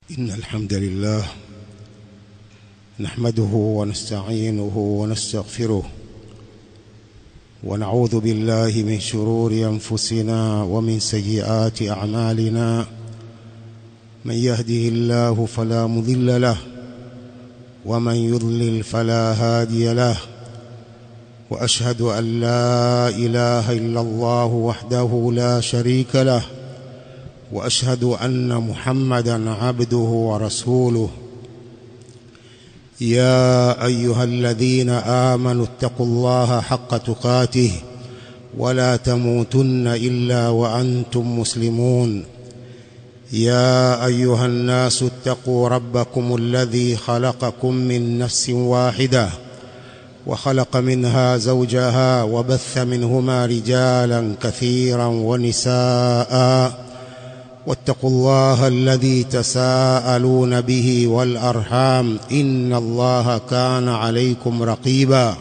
إن الحمد لله نحمده ونستعينه ونستغفره ونعوذ بالله من شرور أنفسنا ومن سيئات أعمالنا. من يهده الله فلا مضل له ومن يضلل فلا هادي له، وأشهد أن لا إله إلا الله وحده لا شريك له، وأشهد أن محمدًا عبده ورسوله. يا أيها الذين آمنوا اتقوا الله حق تقاته ولا تموتن إلا وأنتم مسلمون. يا أيها الناس اتقوا ربكم الذي خلقكم من نفس واحدة وخلق منها زوجها وبث منهما رجالا كثيرا ونساء، واتقوا الله الذي تساءلون به والأرحام إن الله كان عليكم رقيبا.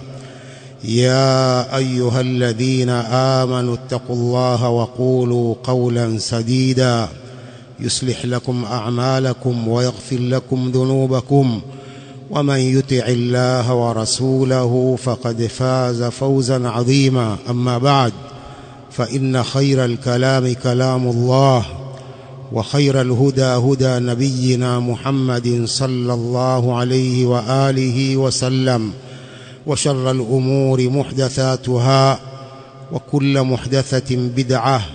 يا أيها الذين آمنوا اتقوا الله وقولوا قولا سديدا يصلح لكم أعمالكم ويغفر لكم ذنوبكم، ومن يطع الله ورسوله فقد فاز فوزا عظيما. أما بعد، فإن خير الكلام كلام الله، وخير الهدى هدى نبينا محمد صلى الله عليه وآله وسلم، وشر الأمور محدثاتها، وكل محدثة بدعة،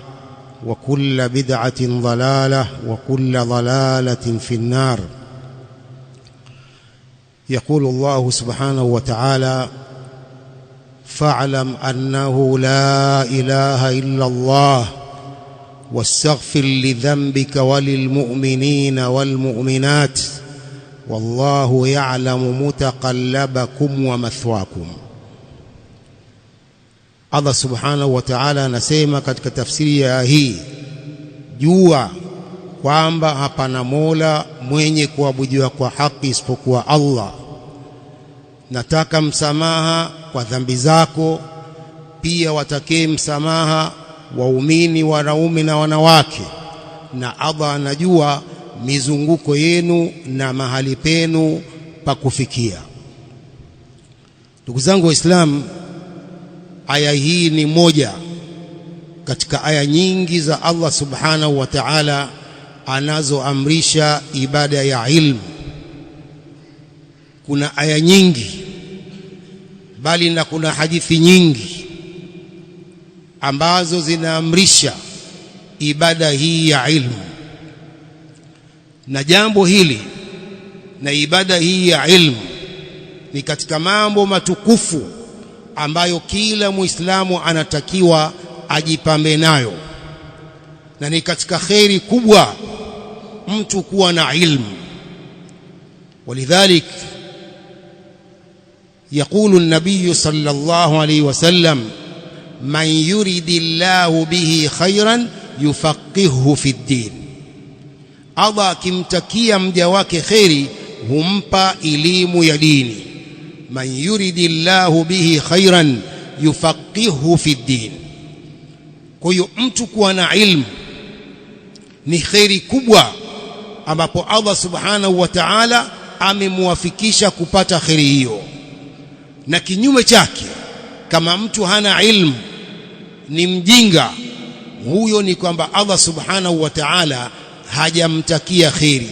وكل بدعة ضلالة، وكل ضلالة في النار. يقول الله سبحانه وتعالى: فاعلم أنه لا إله إلا الله واستغفر لذنبك وللمؤمنين والمؤمنات والله يعلم متقلبكم ومثواكم. Allah subhanahu wa ta'ala anasema katika tafsiri ya hii, jua kwamba hapana mola mwenye kuabudiwa kwa haki isipokuwa Allah. Nataka msamaha kwa dhambi zako, pia watakee msamaha waumini wanaume na wanawake, na Allah anajua mizunguko yenu na mahali penu pa kufikia. Ndugu zangu Waislamu, aya hii ni moja katika aya nyingi za Allah subhanahu wa ta'ala anazoamrisha ibada ya ilmu. Kuna aya nyingi, bali na kuna hadithi nyingi ambazo zinaamrisha ibada hii ya ilmu. Na jambo hili na ibada hii ya ilmu ni katika mambo matukufu ambayo kila Muislamu anatakiwa ajipambe nayo, na ni katika kheri kubwa mtu kuwa na ilmu. Walidhalik يقول النبي صلى الله عليه وسلم: من يريد الله به خيرا يفقهه في الدين. Allah akimtakia mja wake kheri humpa elimu ya dini. Man yuridillahu bihi khairan yufaqihuhu fi ddin. Kwa hiyo mtu kuwa na ilmu ni kheri kubwa ambapo Allah subhanahu wa ta'ala amemwafikisha kupata kheri hiyo. Na kinyume chake, kama mtu hana ilmu, ni mjinga, huyo ni kwamba Allah subhanahu wa ta'ala hajamtakia kheri.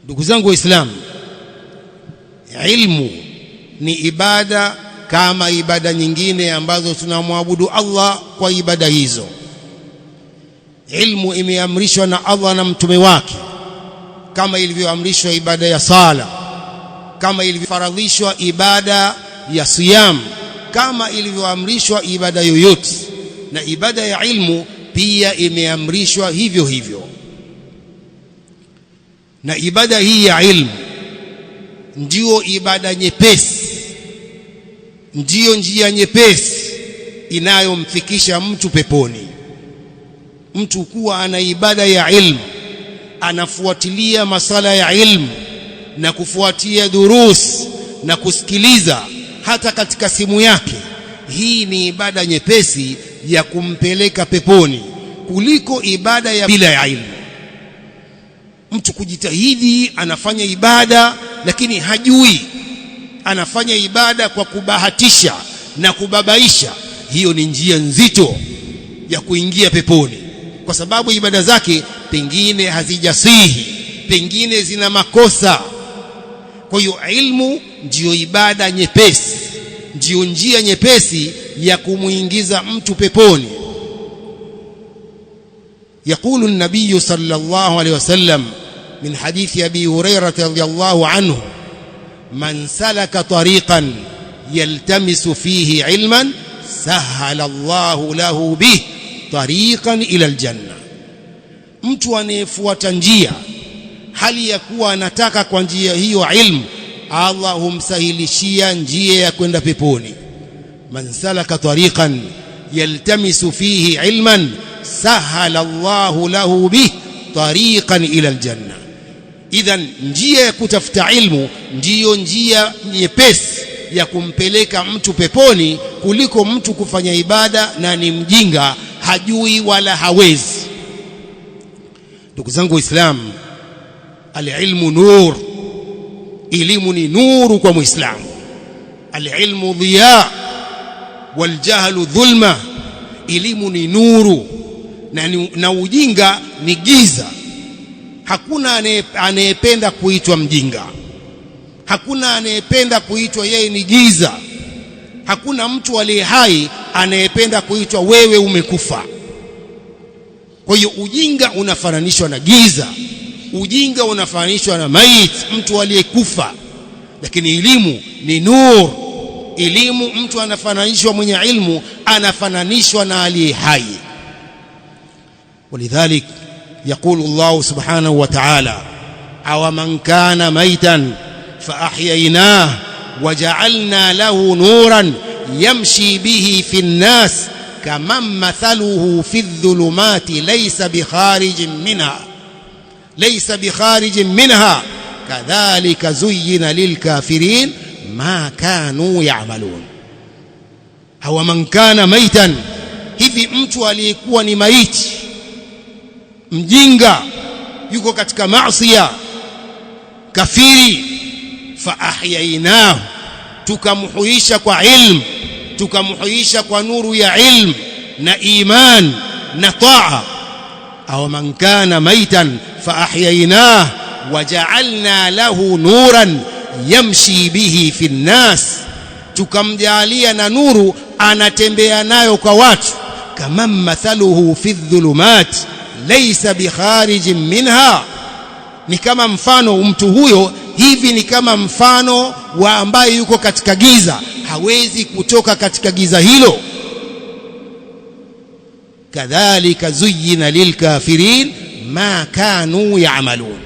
Ndugu zangu Waislamu, ilmu ni ibada kama ibada nyingine ambazo tunamwabudu Allah kwa ibada hizo. Ilmu imeamrishwa na Allah na mtume wake, kama ilivyoamrishwa ibada ya sala, kama ilivyofaradhishwa ibada ya siyam, kama ilivyoamrishwa ibada yoyote. Na ibada ya ilmu pia imeamrishwa hivyo hivyo. Na ibada hii ya ilmu ndio ibada nyepesi, ndio njia nyepesi inayomfikisha mtu peponi. Mtu kuwa ana ibada ya ilmu, anafuatilia masala ya ilmu na kufuatia durus na kusikiliza hata katika simu yake, hii ni ibada nyepesi ya kumpeleka peponi kuliko ibada ya bila ya ilmu. mtu kujitahidi, anafanya ibada lakini hajui, anafanya ibada kwa kubahatisha na kubabaisha. Hiyo ni njia nzito ya kuingia peponi, kwa sababu ibada zake pengine hazijasihi, pengine zina makosa. Kwa hiyo ilmu ndiyo ibada nyepesi, ndiyo njia nyepesi ya kumuingiza mtu peponi. يقول النبي صلى الله عليه وسلم من حديث أبي هريرة رضي الله عنه: من سلك طريقا يلتمس فيه علما سهل الله له به طريقا إلى الجنة. mtu anayefuata njia hali ya kuwa anataka kwa njia hiyo ilmu, Allah humsahilishia njia ya kwenda peponi. Man salaka tariqan yaltamisu fihi ilman sahala Allahu lahu bih tariqan ila aljanna. Idhan, njia ya kutafuta ilmu ndiyo njia nyepesi ya kumpeleka mtu peponi kuliko mtu kufanya ibada na ni mjinga, hajui wala hawezi. Ndugu zangu Waislamu, alilmu nur, elimu ni nuru kwa Muislamu. Alilmu dhiya waljahlu dhulma, elimu ni nuru na ujinga ni giza. Hakuna anayependa kuitwa mjinga, hakuna anayependa kuitwa yeye ni giza. Hakuna mtu aliye hai anayependa kuitwa wewe umekufa. Kwa hiyo ujinga unafananishwa na giza, ujinga unafananishwa na maiti, mtu aliyekufa. Lakini elimu ni nur. Elimu, mtu anafananishwa, mwenye ilmu anafananishwa na aliye hai. ولذلك يقول الله سبحانه وتعالى: أو من كان ميتا فأحييناه وجعلنا له نورا يمشي به في الناس كمن مثله في الظلمات ليس بخارج منها كذلك زين للكافرين ما كانوا يعملون. أو من كان ميتا, hivi mtu aliyekuwa ni maiti, mjinga, yuko katika maasiya, kafiri, fa ahyainahu, tukamhuisha kwa ilmu, tukamhuisha kwa nuru ya ilmu na iman na taa. Aw man kana maitan fa ahyainahu waja'alna lahu nuran yamshi bihi fi nnas, tukamjalia na nuru anatembea nayo kwa watu. Kama mathaluhu fi dhulumat laysa bikharijin minha, ni kama mfano mtu huyo, hivi ni kama mfano wa ambaye yuko katika giza, hawezi kutoka katika giza hilo. Kadhalika zuyyina lilkafirin ma kanu ya'malun.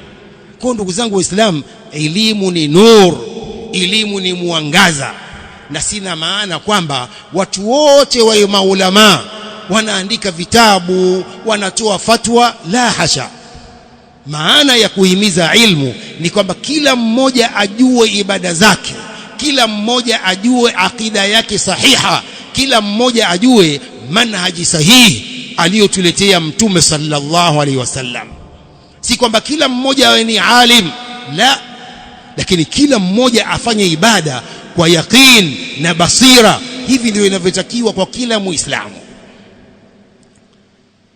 Kwa ndugu zangu Waislamu, elimu ni nur, elimu ni mwangaza. Na sina maana kwamba watu wote wa maulama wanaandika vitabu, wanatoa fatwa, la hasha. Maana ya kuhimiza ilmu ni kwamba kila mmoja ajue ibada zake, kila mmoja ajue akida yake sahiha, kila mmoja ajue manhaji sahihi aliyotuletea Mtume sallallahu alaihi wasallam. Si kwamba kila mmoja awe ni alim, la, lakini kila mmoja afanye ibada kwa yaqeen na basira. Hivi ndio inavyotakiwa kwa kila Muislamu.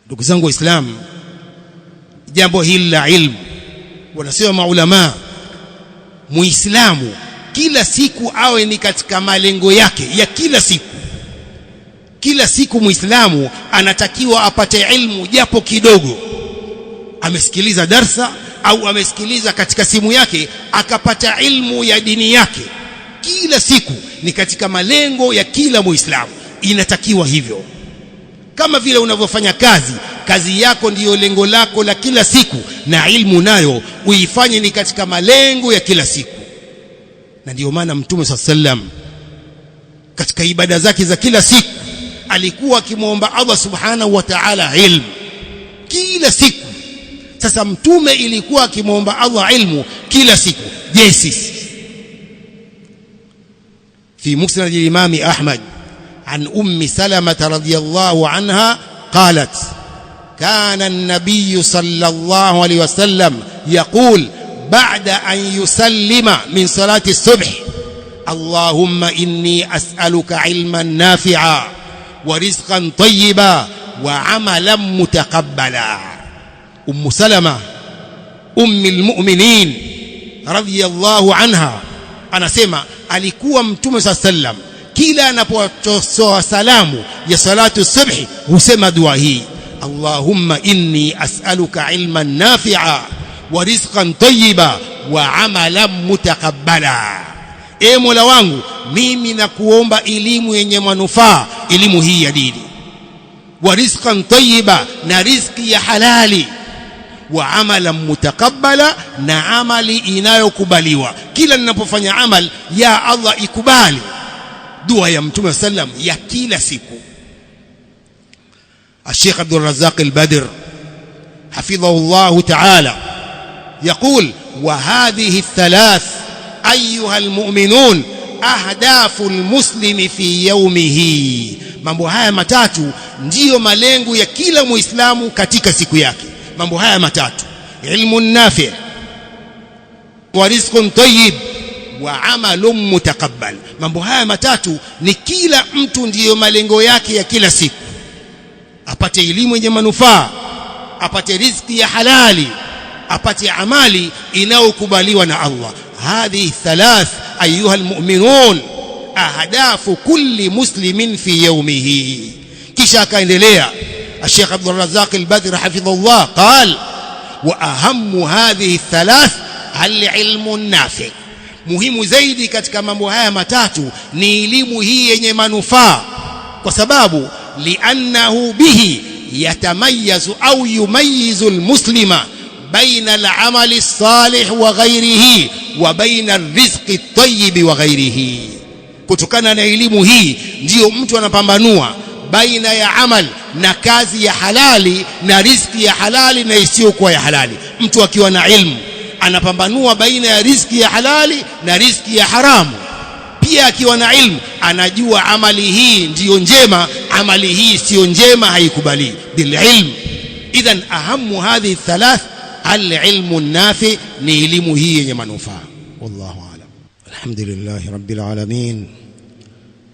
Ndugu zangu Waislamu, jambo hili la ilmu, wanasema maulama, Muislamu kila siku awe ni katika malengo yake ya kila siku. Kila siku Muislamu anatakiwa apate ilmu japo kidogo. Amesikiliza darsa au amesikiliza katika simu yake, akapata ilmu ya dini yake. Kila siku ni katika malengo ya kila Muislamu, inatakiwa hivyo. Kama vile unavyofanya kazi yako ndiyo lengo lako la kila siku, na ilmu nayo uifanye ni katika malengo ya kila siku. Na ndiyo maana Mtume SAW katika ibada zake za kila siku alikuwa akimwomba Allah subhanahu wa ta'ala ilmu kila siku. Sasa Mtume ilikuwa akimwomba Allah ilmu kila siku. Je, sisi? في مسند الإمام أحمد عن أم سلمة رضي الله عنها قالت: كان النبي صلى الله عليه وسلم يقول بعد أن يسلم من صلاة الصبح: اللهم إني أسألك علما نافعا ورزقا طيبا وعملا متقبلا. أم سلمة أم المؤمنين رضي الله عنها anasema alikuwa Mtume sallam kila anapotoa salamu ya salatu subhi husema dua hii: Allahumma inni as'aluka ilman nafi'a wa rizqan tayyiba wa amalan mutaqabbala. E Mola wangu, mimi nakuomba elimu yenye manufaa, elimu hii ya dini, wa rizqan tayyiba, na riziki ya halali, wa amalan mutaqabbala, na amali inayokubaliwa. Kila ninapofanya amal, ya Allah ikubali. Dua ya Mtume sallam ya kila siku. الشيخ عبد الرزاق البدر حفظه الله تعالى يقول: وهذه الثلاث أيها المؤمنون أهداف المسلم في يومه. mambo haya matatu ndiyo malengo ya kila muislamu katika siku yake. mambo haya matatu: ilmun nafi' wa rizqun tayyib wa amalun mutaqabbal. mambo haya matatu ni kila mtu ndiyo malengo yake ya kila siku: apate elimu yenye manufaa, apate riziki ya halali, apate amali inayokubaliwa na Allah. hadhi thalath ayuha almu'minun ahdafu kulli muslimin fi yawmihi. kisha akaendelea Sheikh Abdul Razzaq al-Badr hafidhahullah قال: واهم هذه الثلاث العلم النافع. muhimu zaidi katika mambo haya matatu ni elimu hii yenye manufaa, kwa sababu li'annahu bihi yatamayyazu au yumayyizu almuslima baina al'amali as-salih wa ghayrihi wa baina ar-rizqi at-tayyib wa ghayrihi. kutokana na elimu hii ndiyo mtu anapambanua baina ya amal na kazi ya halali na riziki ya halali na isiyokuwa ya halali. mtu akiwa na ilmu anapambanua baina ya riziki ya halali na riziki ya haramu. pia akiwa na ilmu anajua amali hii ndiyo njema, amali hii sio njema, haikubali bil ilm. idhan ahamu hadhi thalath al-ilmu an-nafi, ni elimu hii yenye manufaa. wallahu a'lam. alhamdulillahi rabbil alamin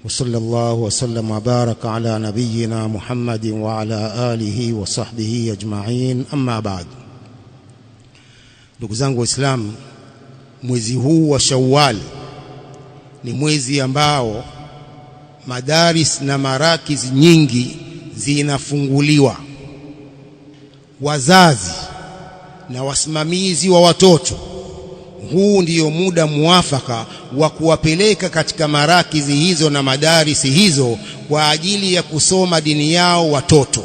wa sallallahu wa sallam wa baraka ala nabiyyina Muhammadin wa ala alihi wa sahbihi ajma'in, amma ba'd. ndugu zangu Waislamu, mwezi huu wa Shawwal ni mwezi ambao madaris na marakiz nyingi zinafunguliwa. wazazi na wasimamizi wa watoto, huu ndiyo muda muafaka wa kuwapeleka katika marakizi hizo na madarisi hizo kwa ajili ya kusoma dini yao watoto.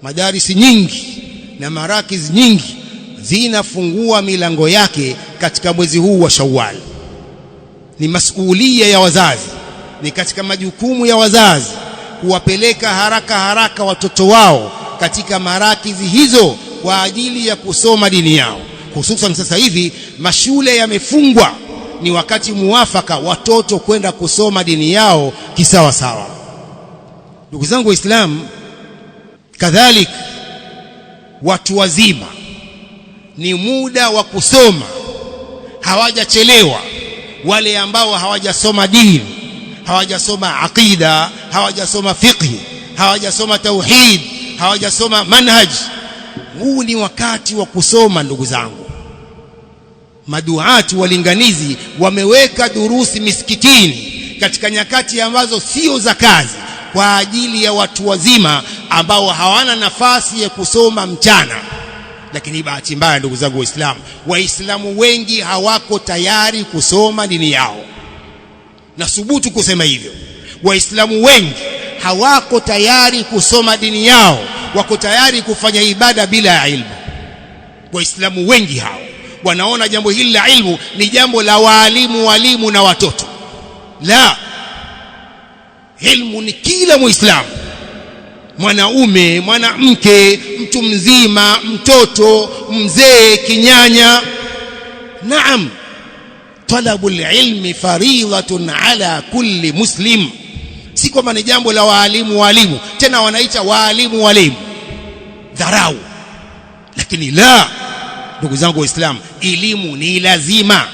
madarisi nyingi na marakizi nyingi zinafungua milango yake katika mwezi huu wa Shawwal. ni masuhulia ya wazazi, ni katika majukumu ya wazazi kuwapeleka haraka watoto wao katika marakizi hizo kwa ajili ya kusoma dini yao. hususan sasa hivi mashule yamefungwa, ni wakati muafaka watoto kwenda kusoma dini yao kisawa sawa. ndugu zangu Waislamu, kadhalik watu wazima ni muda wa kusoma, hawajachelewa. wale ambao hawajasoma dini, hawajasoma aqida, hawajasoma fiqh, hawajasoma tauhid, hawajasoma manhaj, huu ni wakati wa kusoma. ndugu zangu, maduati walinganizi wameweka durusi misikitini katika nyakati ambazo sio za kazi kwa ajili ya watu wazima ambao hawana nafasi ya kusoma mchana. lakini bahati mbaya, ndugu zangu Waislamu wengi hawako tayari kusoma dini yao. Nathubutu kusema hivyo. Waislamu wengi hawako tayari kusoma dini yao, wako tayari kufanya ibada bila ya ilmu. Waislamu wengi hao wanaona jambo hili la ilmu ni jambo la walimu na watoto. La, ilmu ni kila Muislamu, mwanaume, mwanamke, mtu mzima, mtoto, mzee, kinyanya. Naam, talabul ilmi faridhatun ala kulli muslim. si kwamba ni jambo la walimu, tena wanaita walimu. dharau. Lakini la, ndugu zangu Waislamu, elimu ni lazima.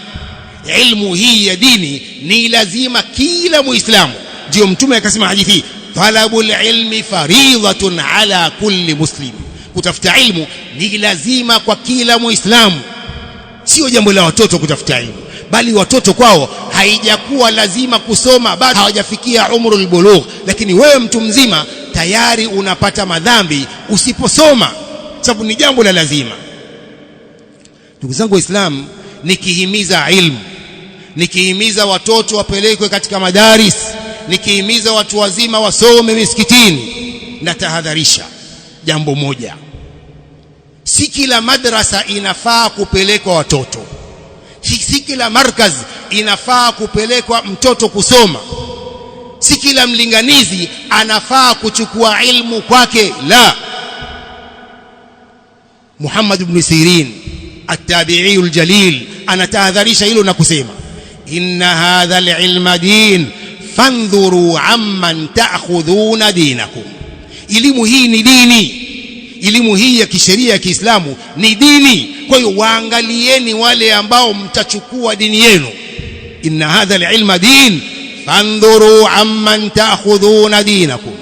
Ilmu hii ya dini ni lazima kila Muislamu. Ndio Mtume akasema hadithi, talabul ilmi faridhatun ala kulli muslim. Kutafuta ilmu ni lazima kwa kila Muislamu. Sio jambo la watoto kutafuta ilmu, bali watoto kwao haijakuwa lazima kusoma, bado hawajafikia umrul bulugh. Lakini wewe mtu mzima tayari unapata madhambi usiposoma, sababu ni jambo la lazima. Ndugu zangu Waislamu, nikihimiza ilmu, nikihimiza watoto wapelekwe katika madaris, nikihimiza watu wazima wasome misikitini, na tahadharisha jambo moja: si kila madrasa inafaa kupelekwa watoto, si kila markaz inafaa kupelekwa mtoto kusoma, si kila mlinganizi anafaa kuchukua ilmu kwake. La, Muhammad ibn Sirin at-tabi'i al-jalil anatahadharisha hilo na kusema, inna hadha al-ilma din fandhuru amman ta'khudhuna dinakum. Elimu hii ni dini, elimu hii ya kisheria ya Kiislamu ni dini. Kwa hiyo waangalieni wale ambao mtachukua dini yenu. Inna hadha al-ilma din fandhuru amman ta'khudhuna dinakum.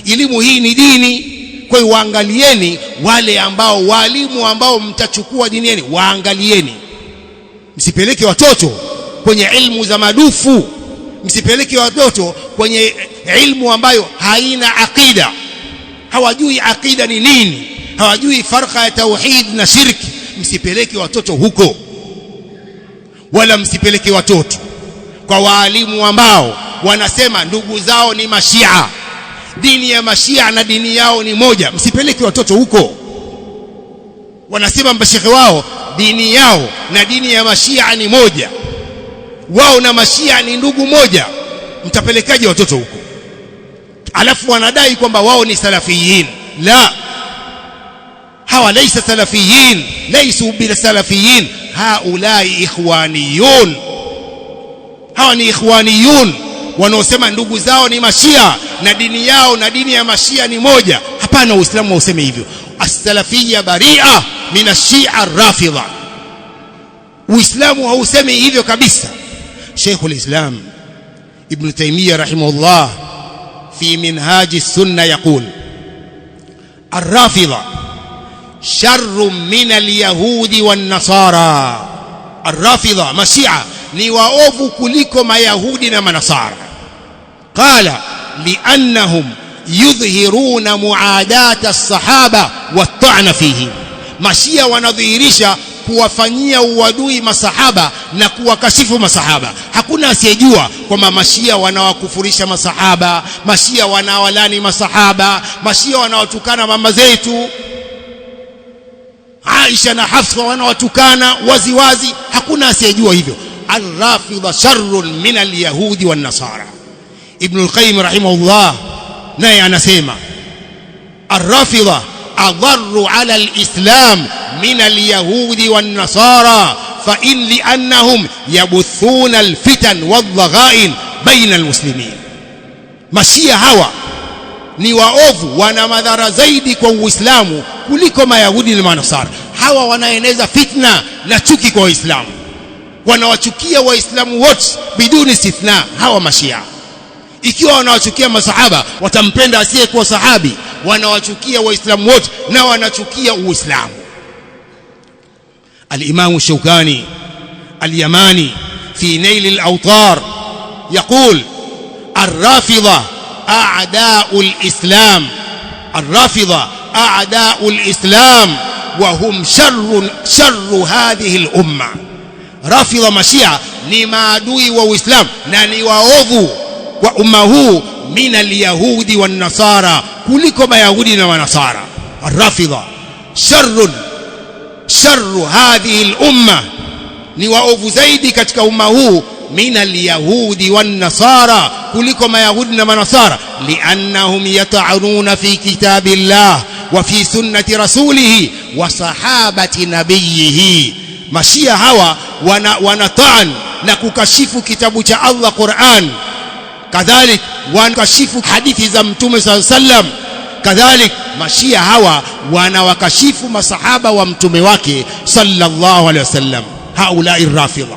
Elimu hii ni dini, kwa hiyo waangalieni wale ambao, walimu ambao mtachukua dini yenu, waangalieni. Msipeleke watoto kwenye ilmu za madufu, msipeleke watoto kwenye ilmu ambayo haina aqida. Hawajui aqida ni nini, hawajui farqa ya tauhid na shirki. Msipeleke watoto huko, wala msipeleke watoto kwa waalimu ambao wanasema ndugu zao ni Mashia, dini ya Mashia na dini yao ni moja. Msipeleke watoto huko. Wanasema mashekhe wao dini yao na dini ya Mashia ni moja, wao na Mashia ni ndugu moja. Mtapelekaje watoto huko? Alafu wanadai kwamba wao ni salafiyin. La, hawa laysa salafiyin, laysu bil salafiyin, haulai ikhwaniyun. Hawa ni ikhwaniyun wanaosema ndugu zao ni Mashia na dini yao na dini ya Mashia ni moja. Hapana, Uislamu hausemi hivyo. As-salafiyya bari'a min ash-shi'a ar-rafidha. Uislamu hausemi hivyo kabisa. Sheikhul Islam Ibn Taymiyyah rahimahullah fi minhaj as-sunnah yaqul, ar-rafidha sharrun min al-yahudi wan-nasara. Ar-rafidha, Mashia, ni waovu kuliko Mayahudi na Manasara. Qala liannahum yudhhiruna muadata as-sahaba wat-ta'na fihim. Mashia wanadhihirisha kuwafanyia uadui masahaba na kuwakashifu masahaba. Hakuna asiyejua kwamba Mashia wanawakufurisha masahaba, Mashia wanawalani masahaba, Mashia wanawatukana mama zetu Aisha na Hafsa, wanawatukana wazi wazi. Hakuna asiyejua hivyo. Ar-rafidha sharrun min al-yahudi wan-nasara. Ibn al-Qayyim rahimahullah naye anasema ar-rafidha adharru ala al-islam min al-yahudi wan-nasara fa in li'annahum yabuthuna al-fitan wal-dhaghain baina al-muslimin. Mashia hawa ni waovu, wana madhara zaidi kwa Uislamu kuliko Mayahudi na Manasara. Hawa wanaeneza fitna na chuki kwa Waislamu, wanawachukia Waislamu wote biduni istithna. Hawa Mashia, ikiwa wanawachukia masahaba, watampenda asiyekuwa sahabi. Wanawachukia Waislamu wote na wanachukia Uislamu. Al-Imam Shawkani al-Yamani fi Nail al-Awtar يقول الرافضة أعداء الإسلام. الرافضة أعداء الإسلام وهم شر هذه الأمة. Rafidha, Mashia ni maadui wa Uislamu na ni waovu wa umma huu min al-yahudi wan-nasara, kuliko Mayahudi na Manasara. Rafidha sharru hadhihi al-umma, ni waovu zaidi katika umma huu min al-yahudi wan-nasara, kuliko Mayahudi na Manasara. Liannahum yata'anuna fi kitabillah wa fi sunnati rasulih wa sahabati nabiyhi. Mashia hawa wanataan na kukashifu kitabu cha Allah Qur'an, kadhalik wanakashifu hadithi za Mtume sallallahu alaihi wasallam, kadhalik mashia hawa wanawakashifu masahaba wa mtume wake sallallahu alaihi wasallam. Haulai rafidha.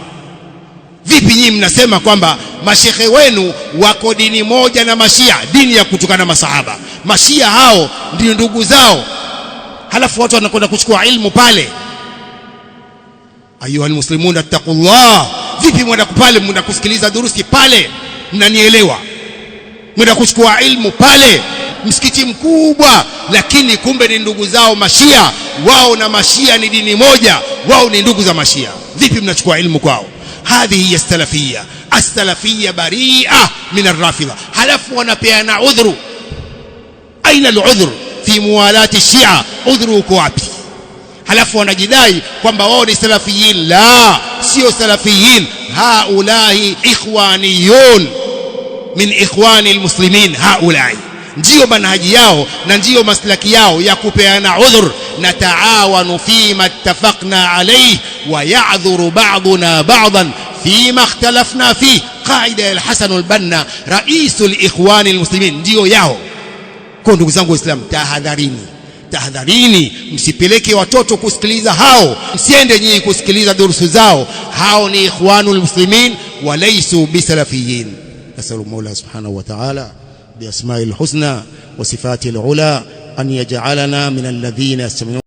Vipi nyinyi mnasema kwamba mashekhe wenu wako dini moja na mashia, dini ya kutukana masahaba? Mashia hao ndio ndugu zao, halafu watu wanakwenda kuchukua ilmu pale. Ayuha almuslimun attaqullah. Vipi mwenda pale, mwenda kusikiliza durusi pale, mnanielewa? Mwenda kuchukua ilmu pale, msikiti mkubwa, lakini kumbe ni ndugu zao mashia. Wao na mashia ni dini moja, wao ni ndugu za mashia. Vipi mnachukua ilmu kwao? Hadhihi hiya salafiyya. As-salafiyya bari'a min ar-rafidha. Halafu wanapeana udhuru. Aina al-udhr fi muwalati shia? Udhuru uko wapi? Halafu wanajidai kwamba wao ni salafiyin. La, sio salafiyin. Haulai ikhwaniyun min ikhwani almuslimin. Haulai ndio manhaji yao na ndio maslaki yao ya kupeana udhur. Nataawanu fima ittafaqna alayhi wa ya'dhuru ba'duna ba'dan fima ikhtalafna fihi. Qaida ya Hasan al-Banna, raisul ikhwani almuslimin, ndio yao. Kwa ndugu zangu Waislamu, tahadharini, msipeleke watoto kusikiliza hao, msiende nyinyi kusikiliza durusu zao. Hao ni ikhwanul muslimin wa laysu bisalafiyin. Nasallu Mola subhanahu wa ta'ala bi asma'il husna wa sifatil ula an yaj'alana min alladhina yastami'una